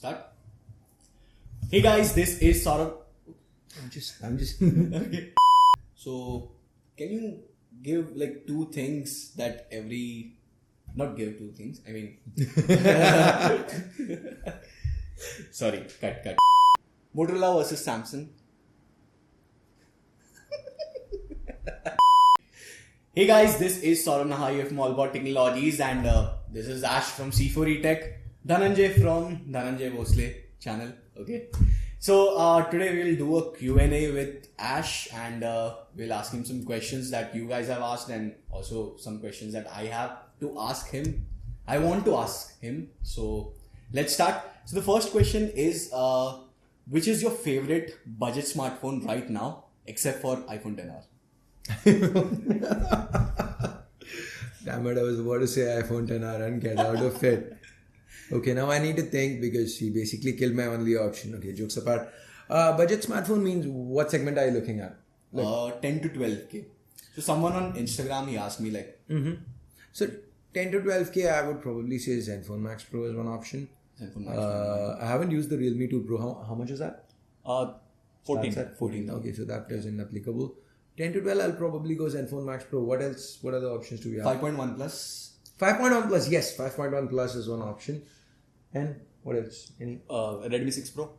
Start. Hey guys, this is Saurabh. I'm just. Okay. So, can you give like two things that not give two things. I mean, sorry, cut. Motorola versus Samsung. Hey guys, this is Saurabh from AllAboutTechnologies and this is Ash from C4ETech Dhananjay from Dhananjay Bhosale channel. Okay. So today we'll do a Q&A with Ash and we'll ask him some questions that you guys have asked and also some questions that I have to ask him. I want to ask him. So let's start. So the first question is, which is your favorite budget smartphone right now except for iPhone XR? Damn it, I was about to say iPhone XR and get out of it. Okay, now I need to think because she basically killed my only option. Okay, jokes apart. Budget smartphone means what segment are you looking at? 10 to 12K. So someone on Instagram, he asked me like... So 10 to 12K, I would probably say Zenfone Max Pro is one option. Zenfone Max Pro. I haven't used the Realme 2 Pro. How much is that? 14. 14. Okay, so that isn't applicable. 10 to 12, I'll probably go Zenfone Max Pro. What else? What other options do we have? 5.1 plus. 5.1 plus, yes. 5.1 plus is one option. And what else? Any? Redmi 6 Pro.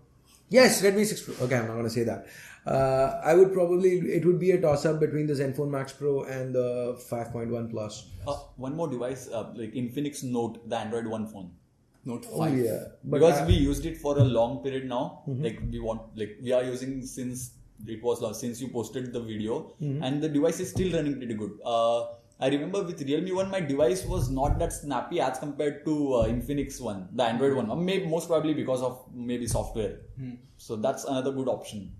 Yes, Redmi 6 Pro. Okay, I'm not going to say that. I would probably, it would be a toss-up between the Zenfone Max Pro and the 5.1 plus. One more device, like Infinix Note, the Android One phone. Note 5. Oh, yeah. Because we used it for a long period now. Like we are using since you posted the video, and the device is still running pretty good. I remember with Realme one, my device was not that snappy as compared to Infinix one, the Android one. Maybe most probably because of maybe software. So that's another good option.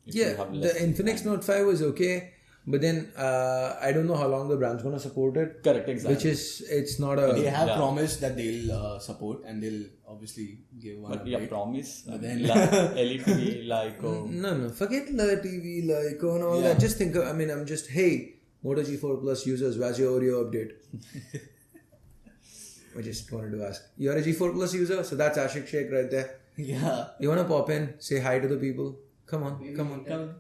Yeah, the Infinix Note 5 was okay, but then I don't know how long the brand's going to support it. Correct, exactly. Which is, it's not a... They have promised that they'll support and they'll obviously give one But update. yeah, promise. But then... LED, Lyco. No, forget the TV, Lyco and all that. Just think, I'm just, hey, Moto G4 Plus users, where's your Oreo update? I just wanted to ask. You're a G4 Plus user? So that's Ashik Sheikh right there. Yeah. You want to pop in, say hi to the people? Come on. Maybe Come on, Come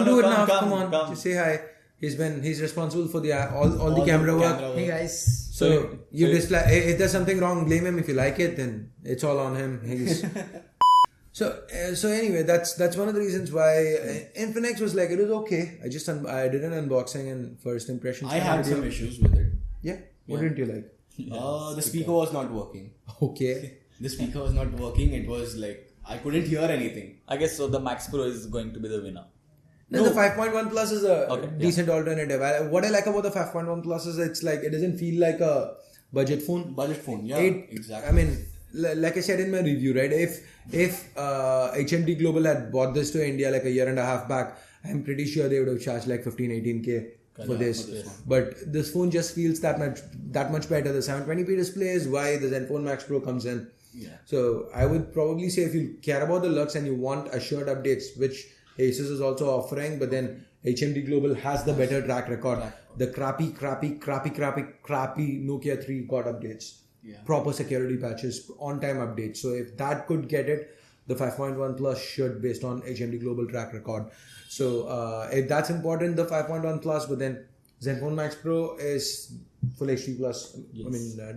do it now. Come on. Just say hi. He's responsible for the all the camera work. Hey guys. So if there's something wrong, blame him. If you like it, then it's all on him. So anyway, that's one of the reasons why Infinix was like, it was okay. I did an unboxing and first impressions. I had some issues with it. Yeah. What didn't you like? The speaker was not working. Okay. The speaker was not working. It was like, I couldn't hear anything. I guess so. The Max Pro is going to be the winner. No, the 5.1 Plus is a decent alternative. What I like about the 5.1 Plus is it's like, it doesn't feel like a budget phone. Exactly. I mean, like I said in my review, right? If HMD Global had bought this to India like a year and a half back, I'm pretty sure they would have charged like 15-18K for this. But this phone just feels that much better. The 720p display is why the Zenfone Max Pro comes in. Yeah. So I would probably say if you care about the looks and you want assured updates, which Asus is also offering, but then HMD Global has the better track record. The crappy Nokia 3 got updates. Proper security patches, on-time updates. So if that could get it, the 5.1 Plus should, based on HMD Global track record. So if that's important, the 5.1 Plus, but then Zenfone Max Pro is full HD Plus,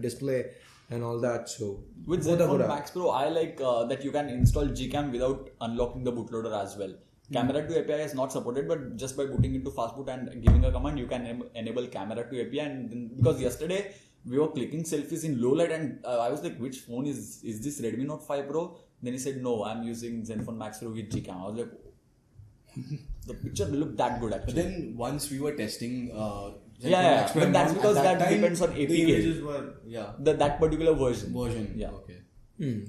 display and all that. So with Zenfone Max Pro, I like that you can install Gcam without unlocking the bootloader as well. Camera to API is not supported, but just by putting into fastboot and giving a command, you can enable camera to API. And then, because yesterday we were clicking selfies in low light, and I was like, which phone is this? Redmi Note 5 Pro? Then he said, no, I'm using Zenfone Max Pro with Gcam. I was like, the picture looked that good actually. But then once we were testing, but that's because that depends on APK. The images were that particular version. Yeah. Okay.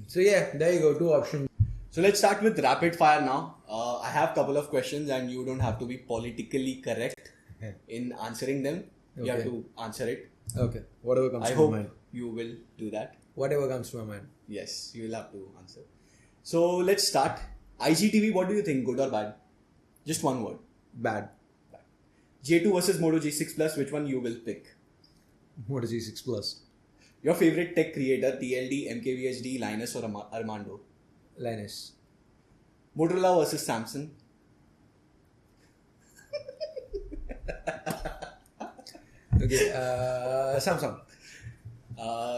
So yeah, there you go. 2 options. So let's start with rapid fire now. I have a couple of questions and you don't have to be politically correct in answering them. You have to answer it. Okay. Whatever comes to my mind. mind. You will do that. Whatever comes to my mind. Yes, you will have to answer. So let's start. IGTV, what do you think? Good or bad? Just one word. Bad. J2 versus Moto G6 Plus, which one you will pick? Moto G6 Plus. Your favorite tech creator, TLD, MKBHD, Linus or Armando? Linus. Motorola versus Samsung? Okay, Samsung.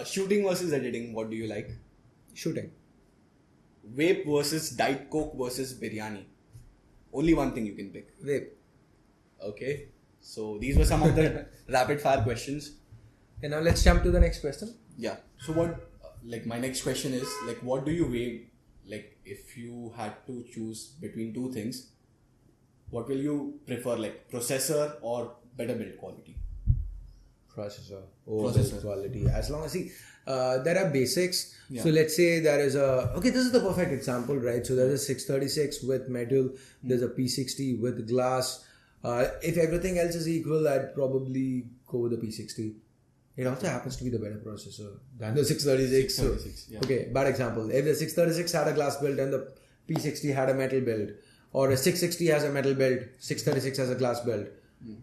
Shooting versus editing, what do you like? Shooting. Vape versus Diet Coke versus biryani? Only one thing you can pick. Vape. Okay. So these were some of the rapid fire questions. And now let's jump to the next question. Yeah. So what, my next question is, what do you weigh, if you had to choose between two things, what will you prefer, processor or better build quality? Processor. Processor. Quality. As long as, there are basics. Yeah. So let's say there is this is the perfect example, right? So there's a 636 with metal, there's a P60 with glass. If everything else is equal, I'd probably go with the P60. It also happens to be the better processor than the 636. 636, yeah. Okay, bad example. If the 636 had a glass build and the P60 had a metal build, or a 660 has a metal build, 636 has a glass build,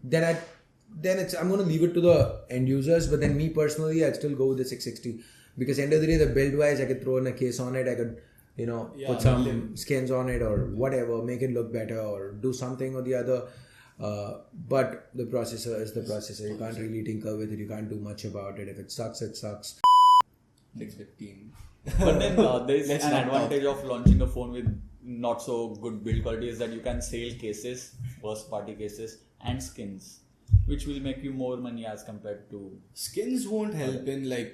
then I'm going to leave it to the end users. But then me personally, I'd still go with the 660 because end of the day, the build wise, I could throw in a case on it. I could, put some skins on it or whatever, make it look better or do something or the other. But the processor is the processor. You can't really tinker with it. You can't do much about it. If it sucks, it sucks. 615. But then there is Let's an not advantage of launching a phone with not so good build quality is that you can sell cases, first party cases and skins, which will make you more money as compared to... Skins won't help in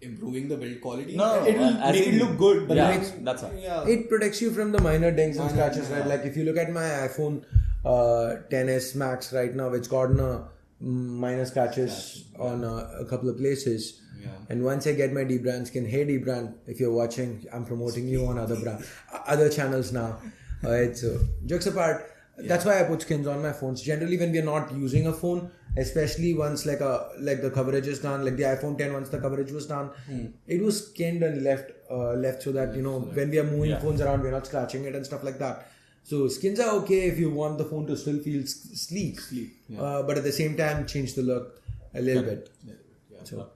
improving the build quality. No, it will as make it in- look good, but yeah, that's all. yeah. It protects you from the minor dings and Minor, scratches, right? yeah. Like if you look at my iPhone 10s Max right now, it's gotten a minor scratches on a couple of places. Yeah. And once I get my D-brand skin, hey D-brand, if you're watching, I'm promoting you on other channels now. Alright, so jokes apart, that's why I put skins on my phones. Generally, when we're not using a phone, especially once like the coverage is done, like the iPhone 10, once the coverage was done, it was skinned and left so that when we are moving phones around, we're not scratching it and stuff like that. So skins are okay if you want the phone to still feel sleek. But at the same time, change the look a little bit. Yeah. So.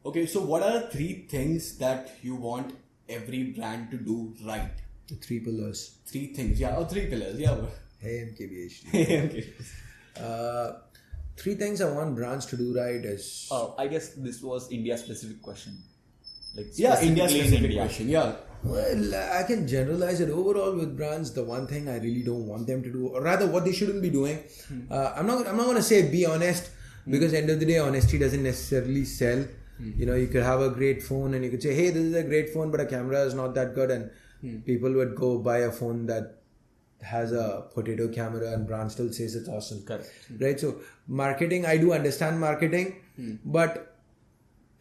Okay, so what are the 3 things that you want every brand to do right? The 3 pillars. 3 things, 3 pillars, yeah. Hey MKBHD. Okay. 3 things I want brands to do right is... I guess this was India specific question. Yeah, India specifically in specific India. question, yeah. Well, I can generalize it overall with brands. The one thing I really don't want them to do, or rather what they shouldn't be doing, I'm not going to say be honest, because end of the day, honesty doesn't necessarily sell. You could have a great phone and you could say, hey, this is a great phone, but a camera is not that good, and people would go buy a phone that has a potato camera and brand still says it's awesome. Correct. Right? So marketing, I do understand marketing, but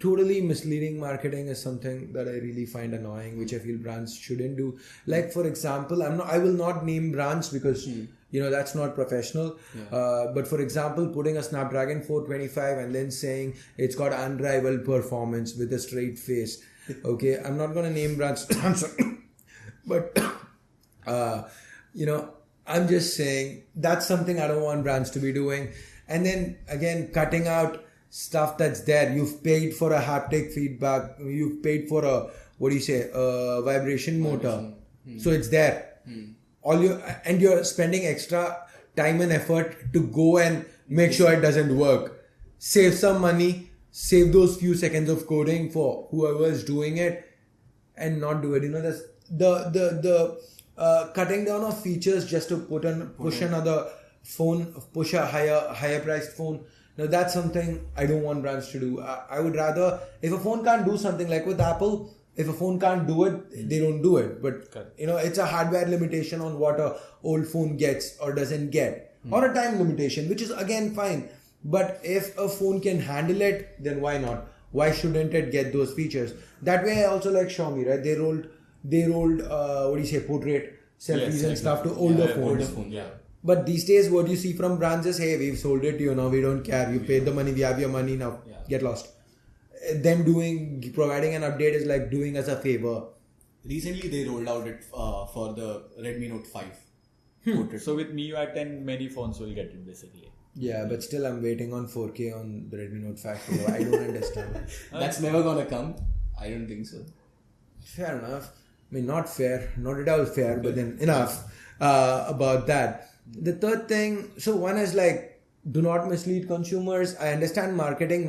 totally misleading marketing is something that I really find annoying, which I feel brands shouldn't do. Like for example, I will not name brands because that's not professional. But for example, putting a Snapdragon 425 and then saying it's got unrivaled performance with a straight face. Okay, I'm not gonna name brands. I'm sorry, but I'm just saying that's something I don't want brands to be doing. And then again, cutting out stuff that's there. You've paid for a haptic feedback. You've paid for a vibration motor. So it's there. And you're spending extra time and effort to go and make sure it doesn't work. Save some money. Save those few seconds of coding for whoever is doing it, and not do it. That's the cutting down of features just to push another phone, push a higher priced phone. Now that's something I don't want brands to do. I would rather, if a phone can't do something like with Apple, if a phone can't do it, they don't do it. But it's a hardware limitation on what a old phone gets or doesn't get, or a time limitation, which is again fine. But if a phone can handle it, then why not? Why shouldn't it get those features? That way, I also like Xiaomi, right? They rolled portrait selfies and stuff to older phones. But these days, what you see from brands is, hey, we've sold it to you now, we don't care. You paid the money, we have your money now. Get lost. Them providing an update is like doing us a favor. Recently, they rolled out it for the Redmi Note 5. So with MIUI 10, many phones will get it basically. Yeah, but still I'm waiting on 4K on the Redmi Note 5 Pro. I don't understand. That's never gonna come. I don't think so. Fair enough. I mean, not fair, not at all fair, but then enough about that. The third thing, so one is like, do not mislead consumers. I understand marketing,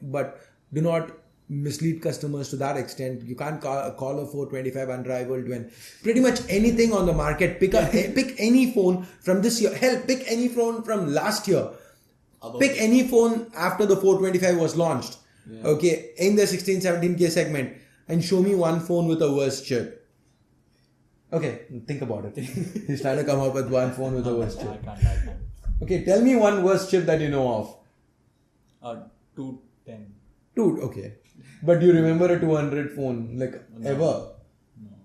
but do not mislead customers to that extent. You can't call a 425 unrivaled when pretty much anything on the market, pick any phone from this year, hell, pick any phone from last year, pick any phone after the 425 was launched, okay, in the 16-17K segment, and show me one phone with a worse chip. Okay, think about it. He's trying to come up with one phone with a worse chip. I can't. Okay, tell me one worse chip that you know of. 210. Dude, okay. But do you remember a 200 phone, like, ever? No.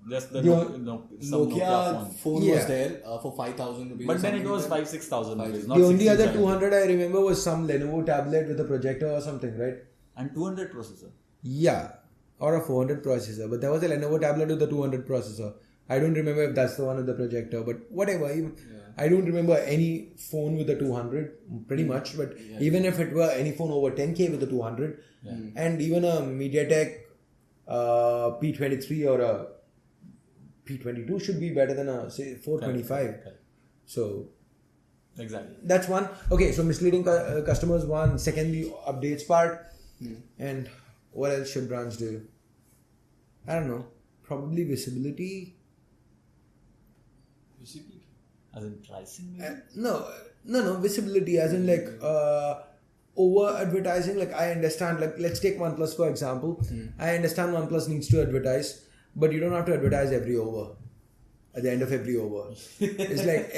Just the some Nokia phone Yeah. was there for 5,000 rupees. But or then it something was like 5,000-6,000 rupees. The only other 200 I remember was some Lenovo tablet with a projector or something, right? And 200 processor. Yeah. Or a 400 processor. But there was a Lenovo tablet with a 200 processor. I don't remember if that's the one with the projector, but whatever. I don't remember any phone with a 200, pretty much. But even if it were any phone over 10K with a 200, and even a MediaTek P23 or a P22 should be better than a, say, 425. Correct. So Exactly. that's one. Okay, so misleading customers, one. Secondly, updates part. And what else should brands do? I don't know. Probably visibility. As in pricing maybe? No, visibility as in like over advertising. Like I understand, like let's take OnePlus for example. I understand OnePlus needs to advertise, but you don't have to advertise every over. At the end of every over, it's like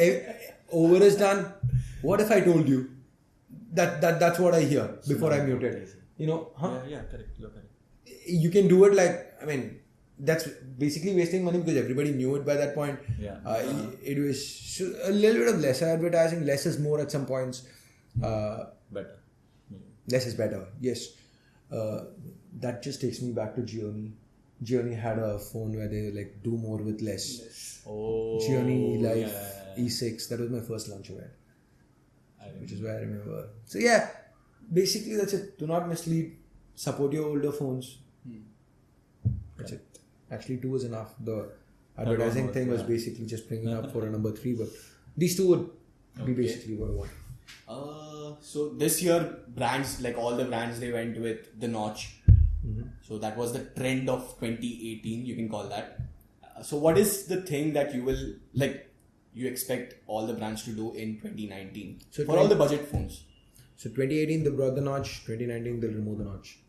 over is done. What if I told you that's what I hear before I mute it? You know, Yeah, correct. You're correct. You can do it like, I mean, that's basically wasting money because everybody knew it by that point. Yeah. It was a little bit of lesser advertising. Less is more at some points. Better. Less is better. Yes. That just takes me back to GionE. GionE had a phone where they like do more with less. Oh. GionE Live yeah. E6. That was my first launch of it, which is where I remember. So yeah, basically that's it. Do not mislead. Support your older phones. That's it. Actually, 2 is enough. The advertising thing was basically just bringing up for a number 3, but these 2 would be basically what I want. So this year, brands, like all the brands, they went with the notch. So that was the trend of 2018, you can call that. So what is the thing that you expect all the brands to do in 2019 So for all the budget phones? So 2018 they brought the notch. 2019 they'll remove the notch.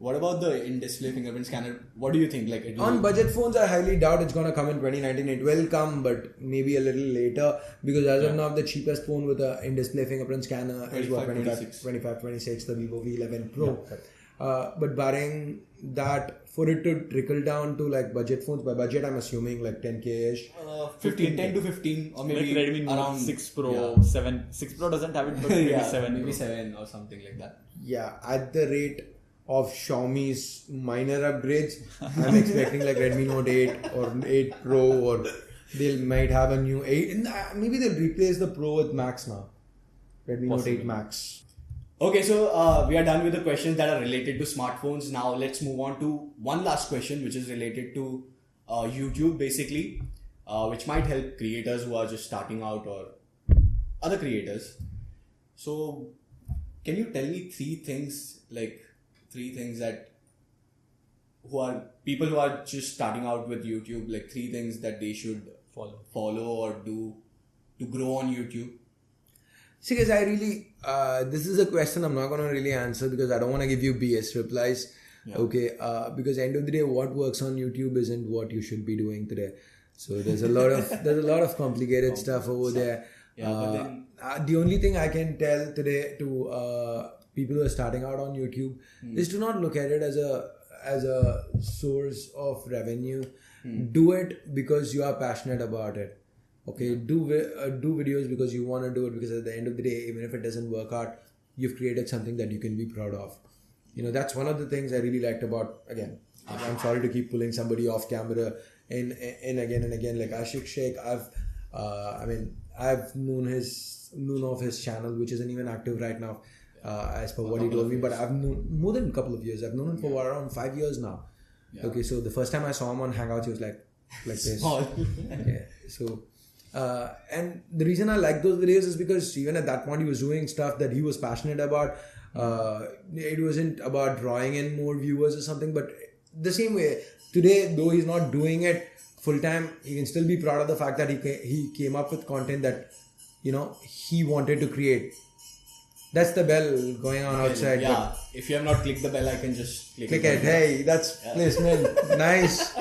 What about the in-display fingerprint scanner? What do you think? Like it will On budget phones, I highly doubt it's gonna come in 2019. It will come, but maybe a little later because as of now, the cheapest phone with a in-display fingerprint scanner is what 25, 26, the Vivo V11 Pro. But barring that, for it to trickle down to like budget phones, by budget I'm assuming like 10K-ish. 10 to 15 or maybe like Redmi Note around 6 Pro, 7. 6 Pro doesn't have it, but maybe 7. Maybe 7 or something like that. Yeah, at the rate of Xiaomi's minor upgrades, I'm expecting like Redmi Note 8 or 8 Pro, or they might have a new 8. Maybe they'll replace the Pro with Max now. Redmi Note 8 Max. Okay, so we are done with the questions that are related to smartphones. Now let's move on to one last question, which is related to YouTube, basically, which might help creators who are just starting out or other creators. So, can you tell me three things that people who are just starting out with YouTube, like 3 things that they should follow or do to grow on YouTube? See guys, I really, this is a question I'm not going to really answer because I don't want to give you BS replies. Yeah. Okay, because end of the day, what works on YouTube isn't what you should be doing today. So there's a lot of complicated stuff over there. Yeah, the only thing I can tell today to people who are starting out on YouTube is to not look at it as a source of revenue. Do it because you are passionate about it. Okay, do videos because you want to do it, because at the end of the day, even if it doesn't work out, you've created something that you can be proud of. You know, that's one of the things I really liked about, again, I'm sorry to keep pulling somebody off camera in again and again, like Ashik Sheikh. I've known of his channel, which isn't even active right now, as per what he told me. But I've known more than a couple of years. I've known him for around 5 years now. Yeah. Okay, so the first time I saw him on Hangouts, he was like this. Yeah. So, and the reason I like those videos is because even at that point, he was doing stuff that he was passionate about. It wasn't about drawing in more viewers or something, but the same way today, though he's not doing it full time, he can still be proud of the fact that he came up with content that he wanted to create. That's the bell going on outside. Yeah, if you have not clicked the bell icon, just click it. Hey, that's placement. Nice.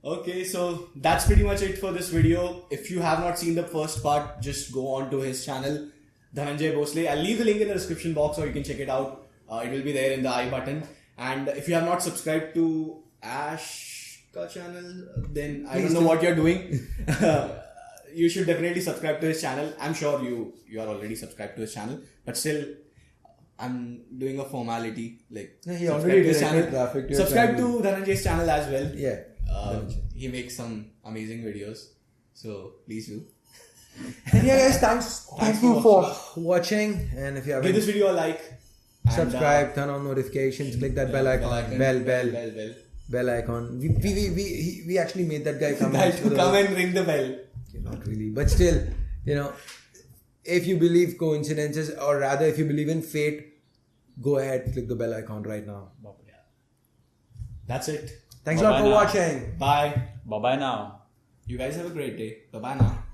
Okay, so that's pretty much it for this video. If you have not seen the first part, just go on to his channel, Dhananjay Bhosale. I'll leave the link in the description box, or you can check it out. It will be there in the I button. And if you have not subscribed to Ash's channel, then I don't know what you're doing. You should definitely subscribe to his channel. I'm sure you are already subscribed to his channel, but still, I'm doing a formality. He already did traffic to subscribe to Dhananjay's channel as well. Yeah, he makes some amazing videos, so please do. And yeah, guys, thank you for watching. And if you give this video a like, subscribe, turn on notifications, click that bell icon, bell icon. We actually made that guy come and ring the bell. Not really, but still, if you believe coincidences, or rather if you believe in fate, go ahead, click the bell icon right now. That's it. Thanks a lot for watching. Bye. Bye now. You guys have a great day. Bye now.